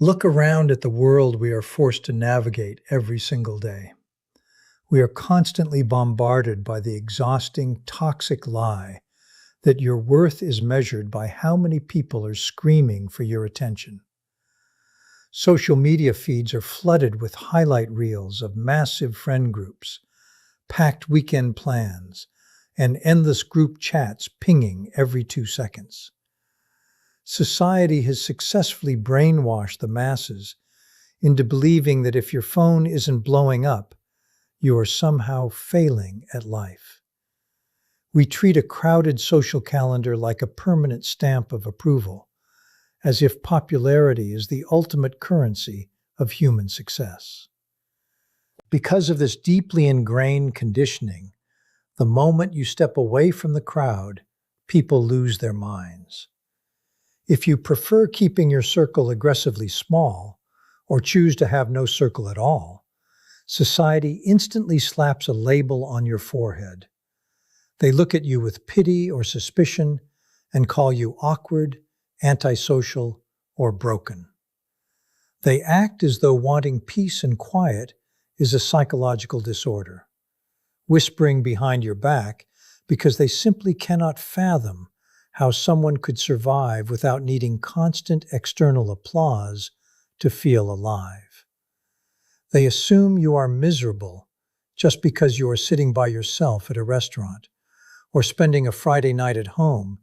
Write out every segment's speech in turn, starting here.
Look around at the world we are forced to navigate every single day. We are constantly bombarded by the exhausting, toxic lie that your worth is measured by how many people are screaming for your attention. Social media feeds are flooded with highlight reels of massive friend groups, packed weekend plans, and endless group chats pinging every 2 seconds. Society has successfully brainwashed the masses into believing that if your phone isn't blowing up, you are somehow failing at life. We treat a crowded social calendar like a permanent stamp of approval, as if popularity is the ultimate currency of human success. Because of this deeply ingrained conditioning, the moment you step away from the crowd, people lose their minds. If you prefer keeping your circle aggressively small, or choose to have no circle at all, society instantly slaps a label on your forehead. They look at you with pity or suspicion and call you awkward, antisocial, or broken. They act as though wanting peace and quiet is a psychological disorder, whispering behind your back because they simply cannot fathom how someone could survive without needing constant external applause to feel alive. They assume you are miserable just because you are sitting by yourself at a restaurant or spending a Friday night at home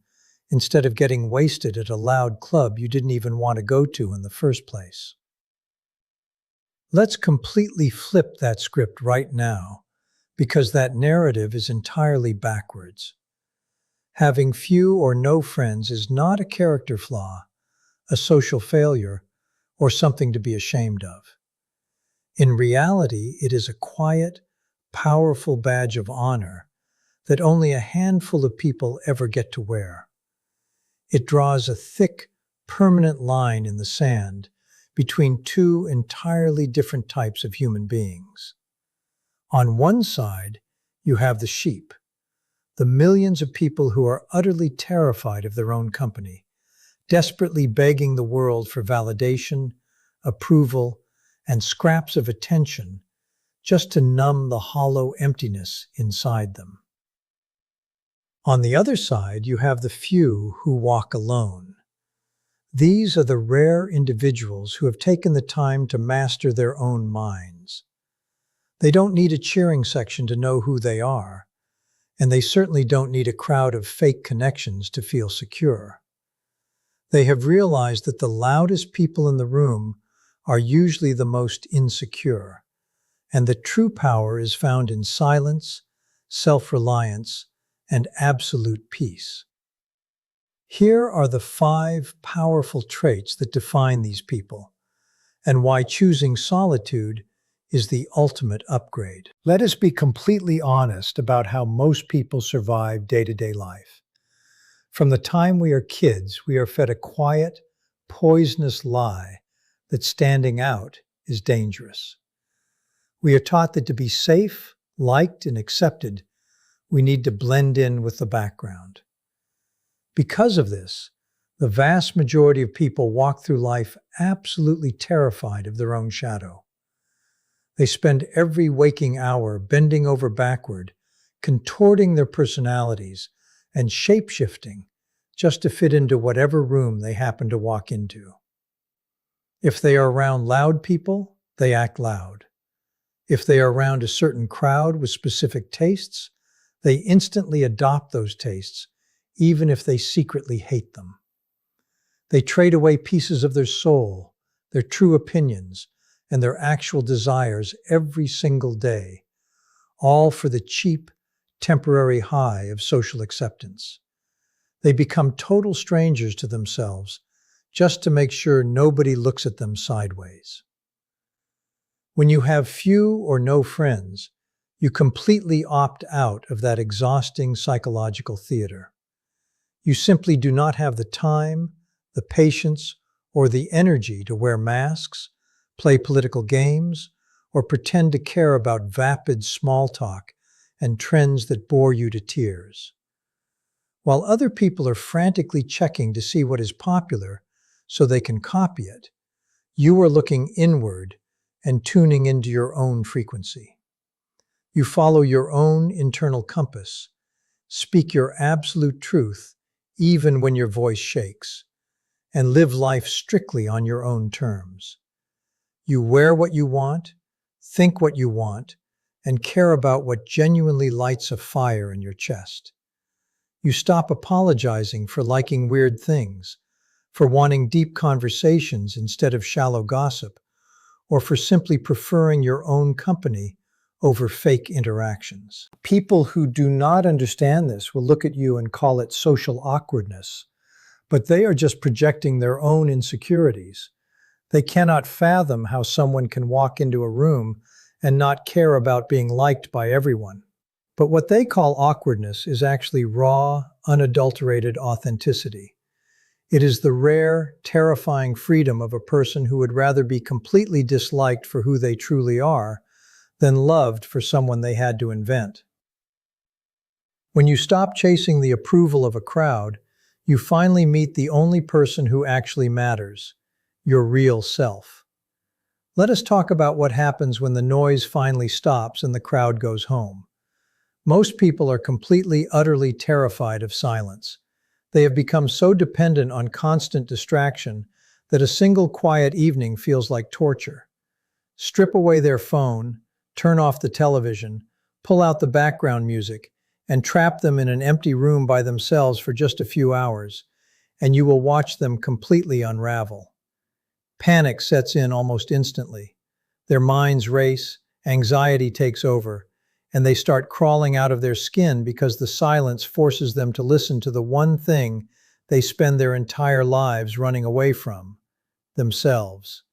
instead of getting wasted at a loud club you didn't even want to go to in the first place. Let's completely flip that script right now, because that narrative is entirely backwards. Having few or no friends is not a character flaw, a social failure, or something to be ashamed of. In reality, it is a quiet, powerful badge of honor that only a handful of people ever get to wear. It draws a thick, permanent line in the sand between two entirely different types of human beings. On one side, you have the sheep, the millions of people who are utterly terrified of their own company, desperately begging the world for validation, approval, and scraps of attention just to numb the hollow emptiness inside them. On the other side, you have the few who walk alone. These are the rare individuals who have taken the time to master their own minds. They don't need a cheering section to know who they are, and they certainly don't need a crowd of fake connections to feel secure. They have realized that the loudest people in the room are usually the most insecure, and that true power is found in silence, self-reliance, and absolute peace. Here are the 5 powerful traits that define these people, and why choosing solitude is the ultimate upgrade. Let us be completely honest about how most people survive day-to-day life. From the time we are kids, we are fed a quiet, poisonous lie that standing out is dangerous. We are taught that to be safe, liked, and accepted, we need to blend in with the background. Because of this, the vast majority of people walk through life absolutely terrified of their own shadow. They spend every waking hour bending over backward, contorting their personalities, and shape-shifting just to fit into whatever room they happen to walk into. If they are around loud people, they act loud. If they are around a certain crowd with specific tastes, they instantly adopt those tastes, even if they secretly hate them. They trade away pieces of their soul, their true opinions, and their actual desires every single day, all for the cheap, temporary high of social acceptance. They become total strangers to themselves just to make sure nobody looks at them sideways. When you have few or no friends, you completely opt out of that exhausting psychological theater. You simply do not have the time, the patience, or the energy to wear masks, play political games, or pretend to care about vapid small talk and trends that bore you to tears. While other people are frantically checking to see what is popular so they can copy it, You are looking inward and tuning into your own frequency. You follow your own internal compass, speak your absolute truth even when your voice shakes, and live life strictly on your own terms. You wear what you want, think what you want, and care about what genuinely lights a fire in your chest. You stop apologizing for liking weird things, for wanting deep conversations instead of shallow gossip, or for simply preferring your own company over fake interactions. People who do not understand this will look at you and call it social awkwardness, but they are just projecting their own insecurities. They cannot fathom how someone can walk into a room and not care about being liked by everyone. But what they call awkwardness is actually raw, unadulterated authenticity. It is the rare, terrifying freedom of a person who would rather be completely disliked for who they truly are than loved for someone they had to invent. When you stop chasing the approval of a crowd, you finally meet the only person who actually matters, your real self. Let us talk about what happens when the noise finally stops and the crowd goes home. Most people are completely, utterly terrified of silence. They have become so dependent on constant distraction that a single quiet evening feels like torture. Strip away their phone, turn off the television, pull out the background music, and trap them in an empty room by themselves for just a few hours, and you will watch them completely unravel. Panic sets in almost instantly. Their minds race, anxiety takes over, and they start crawling out of their skin because the silence forces them to listen to the one thing they spend their entire lives running away from: themselves.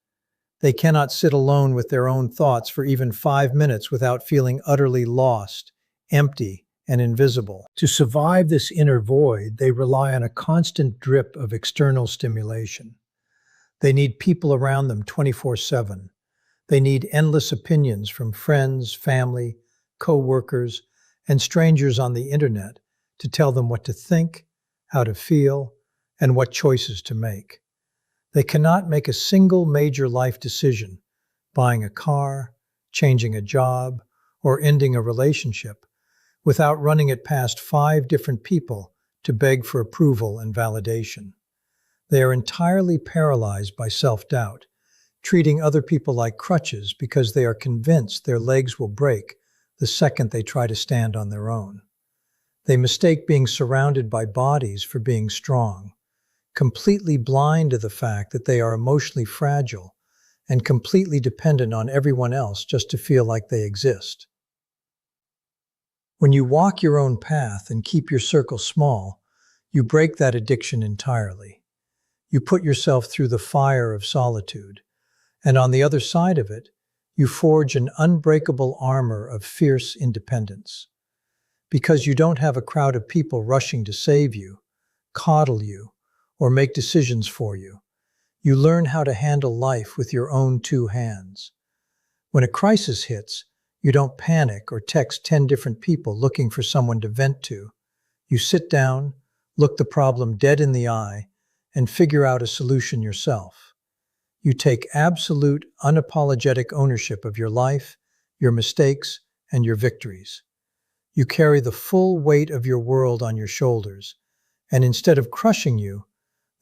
They cannot sit alone with their own thoughts for even 5 minutes without feeling utterly lost, empty, and invisible. To survive this inner void, they rely on a constant drip of external stimulation. They need people around them 24/7. They need endless opinions from friends, family, co-workers, and strangers on the internet to tell them what to think, how to feel, and what choices to make. They cannot make a single major life decision, buying a car, changing a job, or ending a relationship, without running it past 5 different people to beg for approval and validation. They are entirely paralyzed by self-doubt, treating other people like crutches because they are convinced their legs will break the second they try to stand on their own. They mistake being surrounded by bodies for being strong, completely blind to the fact that they are emotionally fragile and completely dependent on everyone else just to feel like they exist. When you walk your own path and keep your circle small, you break that addiction entirely. You put yourself through the fire of solitude, and on the other side of it, you forge an unbreakable armor of fierce independence. Because you don't have a crowd of people rushing to save you, coddle you, or make decisions for you, you learn how to handle life with your own 2 hands. When a crisis hits, you don't panic or text 10 different people looking for someone to vent to. You sit down, look the problem dead in the eye, and figure out a solution yourself. You take absolute, unapologetic ownership of your life, your mistakes, and your victories. You carry the full weight of your world on your shoulders, and instead of crushing you,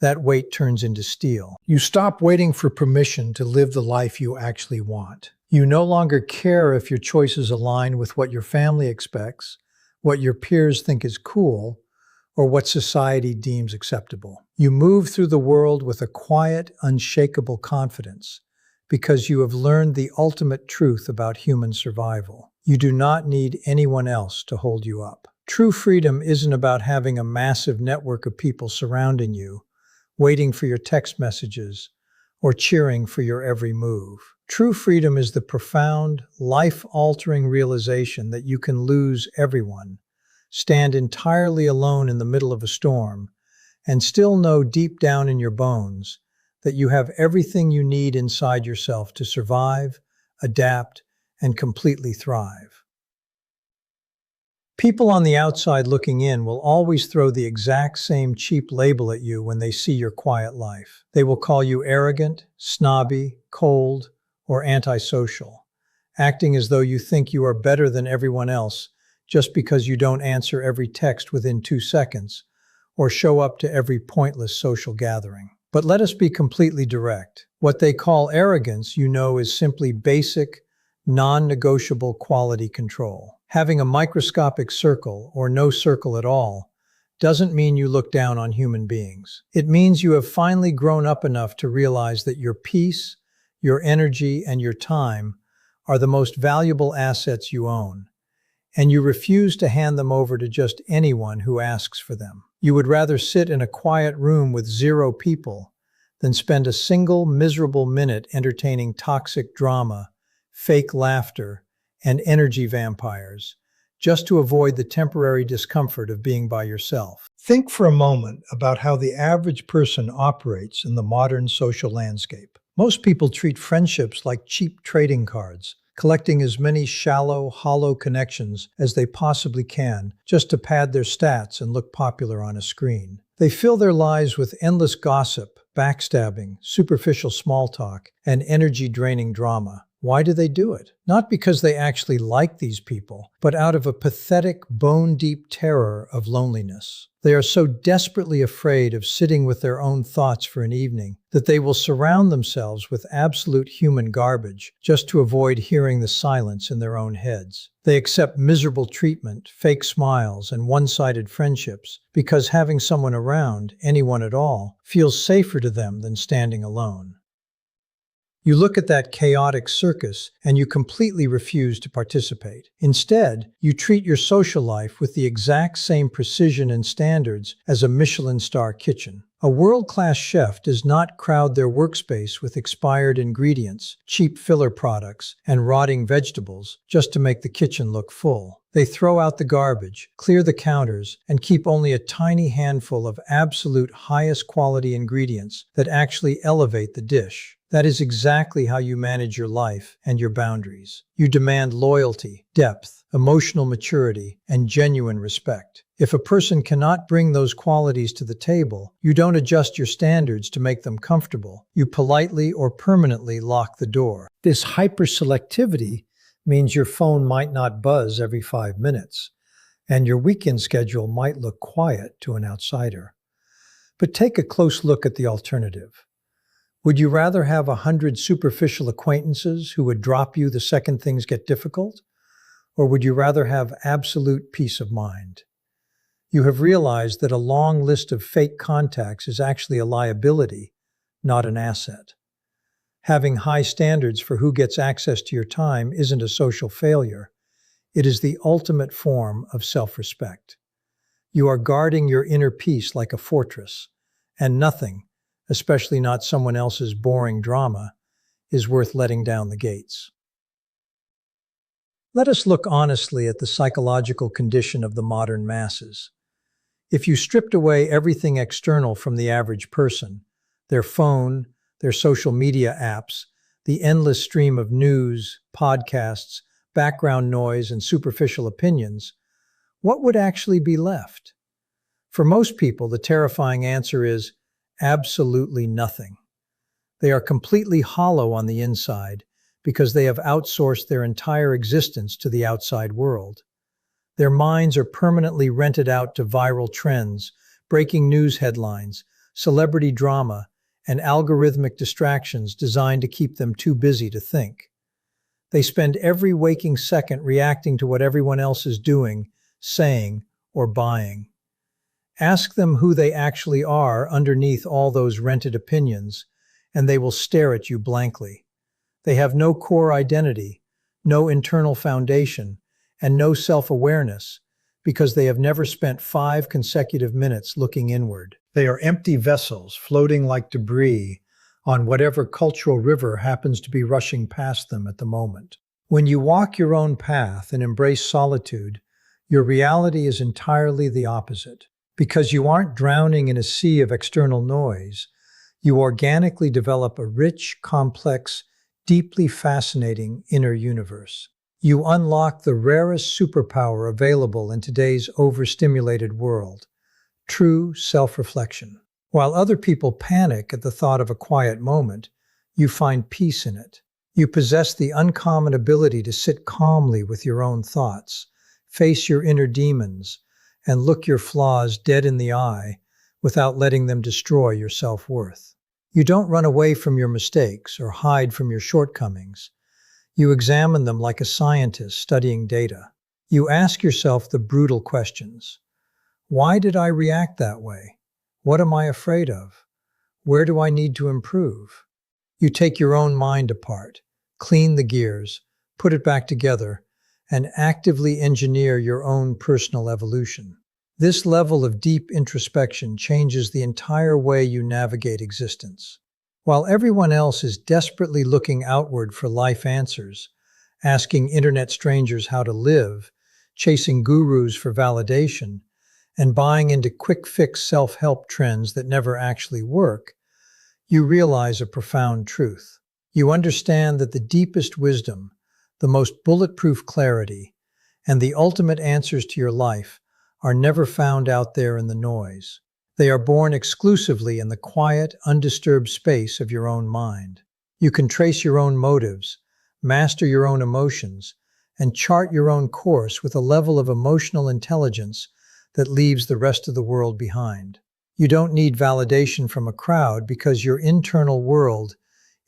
that weight turns into steel. You stop waiting for permission to live the life you actually want. You no longer care if your choices align with what your family expects, what your peers think is cool, or what society deems acceptable. You move through the world with a quiet, unshakable confidence because you have learned the ultimate truth about human survival. You do not need anyone else to hold you up. True freedom isn't about having a massive network of people surrounding you, waiting for your text messages, or cheering for your every move. True freedom is the profound, life-altering realization that you can lose everyone, stand entirely alone in the middle of a storm, and still know deep down in your bones that you have everything you need inside yourself to survive, adapt, and completely thrive. People on the outside looking in will always throw the exact same cheap label at you when they see your quiet life. They will call you arrogant, snobby, cold, or antisocial, acting as though you think you are better than everyone else just because you don't answer every text within 2 seconds or show up to every pointless social gathering. But let us be completely direct. What they call arrogance, is simply basic, non-negotiable quality control. Having a microscopic circle, or no circle at all, doesn't mean you look down on human beings. It means you have finally grown up enough to realize that your peace, your energy, and your time are the most valuable assets you own, and you refuse to hand them over to just anyone who asks for them. You would rather sit in a quiet room with 0 people than spend a single miserable minute entertaining toxic drama, fake laughter, and energy vampires, just to avoid the temporary discomfort of being by yourself. Think for a moment about how the average person operates in the modern social landscape. Most people treat friendships like cheap trading cards, collecting as many shallow, hollow connections as they possibly can just to pad their stats and look popular on a screen. They fill their lives with endless gossip, backstabbing, superficial small talk, and energy-draining drama. Why do they do it? Not because they actually like these people, but out of a pathetic, bone-deep terror of loneliness. They are so desperately afraid of sitting with their own thoughts for an evening that they will surround themselves with absolute human garbage just to avoid hearing the silence in their own heads. They accept miserable treatment, fake smiles, and one-sided friendships because having someone around, anyone at all, feels safer to them than standing alone. You look at that chaotic circus and you completely refuse to participate. Instead, you treat your social life with the exact same precision and standards as a Michelin star kitchen. A world-class chef does not crowd their workspace with expired ingredients, cheap filler products, and rotting vegetables just to make the kitchen look full. They throw out the garbage, clear the counters, and keep only a tiny handful of absolute highest quality ingredients that actually elevate the dish. That is exactly how you manage your life and your boundaries. You demand loyalty, depth, emotional maturity, and genuine respect. If a person cannot bring those qualities to the table, you don't adjust your standards to make them comfortable. You politely or permanently lock the door. This hyperselectivity means your phone might not buzz every 5 minutes, and your weekend schedule might look quiet to an outsider. But take a close look at the alternative. Would you rather have 100 superficial acquaintances who would drop you the second things get difficult? Or would you rather have absolute peace of mind? You have realized that a long list of fake contacts is actually a liability, not an asset. Having high standards for who gets access to your time isn't a social failure. It is the ultimate form of self-respect. You are guarding your inner peace like a fortress, and nothing, especially not someone else's boring drama, is worth letting down the gates. Let us look honestly at the psychological condition of the modern masses. If you stripped away everything external from the average person, their phone, their social media apps, the endless stream of news, podcasts, background noise, and superficial opinions, what would actually be left? For most people, the terrifying answer is absolutely nothing. They are completely hollow on the inside because they have outsourced their entire existence to the outside world. Their minds are permanently rented out to viral trends, breaking news headlines, celebrity drama, and algorithmic distractions designed to keep them too busy to think. They spend every waking second reacting to what everyone else is doing, saying, or buying. Ask them who they actually are underneath all those rented opinions, and they will stare at you blankly. They have no core identity, no internal foundation, and no self-awareness because they have never spent 5 consecutive minutes looking inward. They are empty vessels floating like debris on whatever cultural river happens to be rushing past them at the moment. When you walk your own path and embrace solitude, your reality is entirely the opposite. Because you aren't drowning in a sea of external noise, you organically develop a rich, complex, deeply fascinating inner universe. You unlock the rarest superpower available in today's overstimulated world: true self-reflection. While other people panic at the thought of a quiet moment, you find peace in it. You possess the uncommon ability to sit calmly with your own thoughts, face your inner demons, and look your flaws dead in the eye without letting them destroy your self-worth. You don't run away from your mistakes or hide from your shortcomings. You examine them like a scientist studying data. You ask yourself the brutal questions. Why did I react that way? What am I afraid of? Where do I need to improve? You take your own mind apart, clean the gears, put it back together, and actively engineer your own personal evolution. This level of deep introspection changes the entire way you navigate existence. While everyone else is desperately looking outward for life answers, asking internet strangers how to live, chasing gurus for validation, and buying into quick-fix self-help trends that never actually work, you realize a profound truth. You understand that the deepest wisdom, the most bulletproof clarity, and the ultimate answers to your life are never found out there in the noise. They are born exclusively in the quiet, undisturbed space of your own mind. You can trace your own motives, master your own emotions, and chart your own course with a level of emotional intelligence that leaves the rest of the world behind. You don't need validation from a crowd because your internal world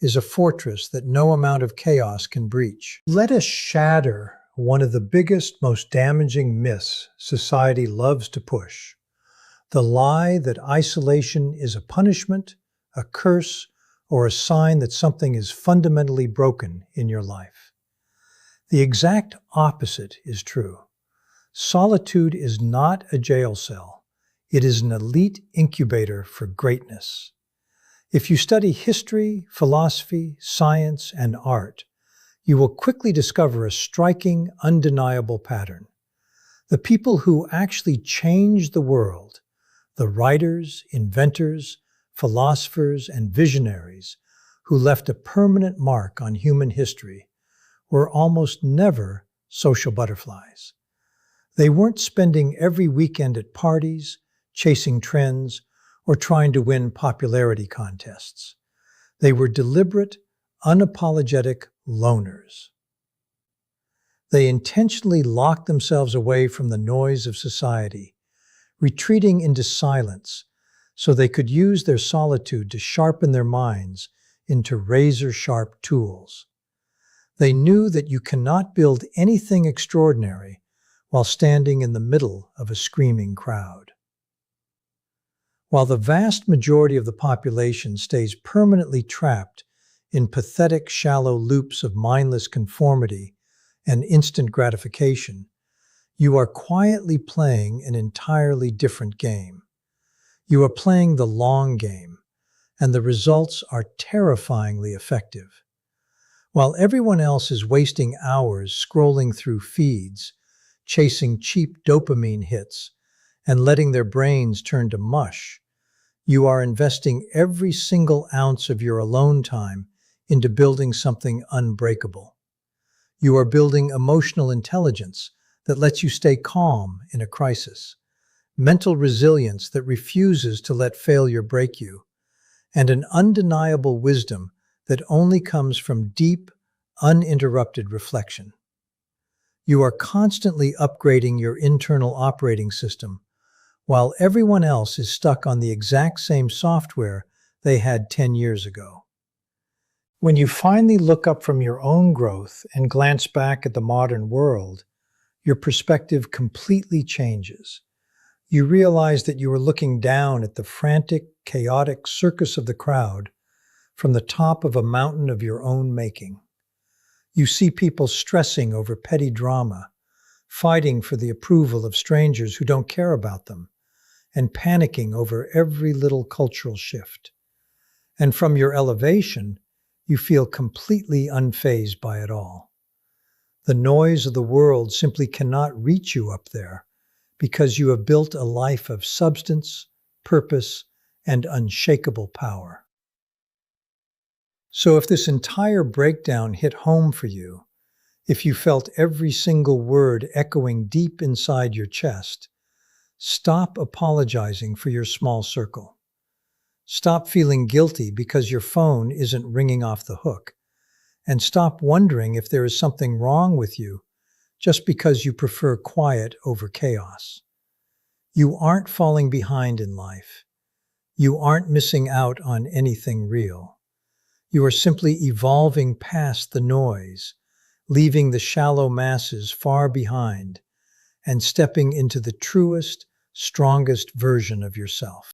is a fortress that no amount of chaos can breach. Let us shatter one of the biggest, most damaging myths society loves to push: the lie that isolation is a punishment, a curse, or a sign that something is fundamentally broken in your life. The exact opposite is true. Solitude is not a jail cell. It is an elite incubator for greatness. If you study history, philosophy, science, and art, you will quickly discover a striking, undeniable pattern. The people who actually changed the world, the writers, inventors, philosophers, and visionaries who left a permanent mark on human history, were almost never social butterflies. They weren't spending every weekend at parties, chasing trends, or trying to win popularity contests. They were deliberate, unapologetic loners. They intentionally locked themselves away from the noise of society, retreating into silence so they could use their solitude to sharpen their minds into razor-sharp tools. They knew that you cannot build anything extraordinary while standing in the middle of a screaming crowd. While the vast majority of the population stays permanently trapped in pathetic, shallow loops of mindless conformity and instant gratification, you are quietly playing an entirely different game. You are playing the long game, and the results are terrifyingly effective. While everyone else is wasting hours scrolling through feeds, chasing cheap dopamine hits, and letting their brains turn to mush, you are investing every single ounce of your alone time into building something unbreakable. You are building emotional intelligence that lets you stay calm in a crisis, mental resilience that refuses to let failure break you, and an undeniable wisdom that only comes from deep, uninterrupted reflection. You are constantly upgrading your internal operating system, while everyone else is stuck on the exact same software they had 10 years ago. When you finally look up from your own growth and glance back at the modern world, your perspective completely changes. You realize that you are looking down at the frantic, chaotic circus of the crowd from the top of a mountain of your own making. You see people stressing over petty drama, fighting for the approval of strangers who don't care about them, and panicking over every little cultural shift. And from your elevation, you feel completely unfazed by it all. The noise of the world simply cannot reach you up there because you have built a life of substance, purpose, and unshakable power. So if this entire breakdown hit home for you, If you felt every single word echoing deep inside your chest, stop apologizing for your small circle. Stop feeling guilty because your phone isn't ringing off the hook. And stop wondering if there is something wrong with you just because you prefer quiet over chaos. You aren't falling behind in life. You aren't missing out on anything real. You are simply evolving past the noise, leaving the shallow masses far behind, and stepping into the truest, strongest version of yourself.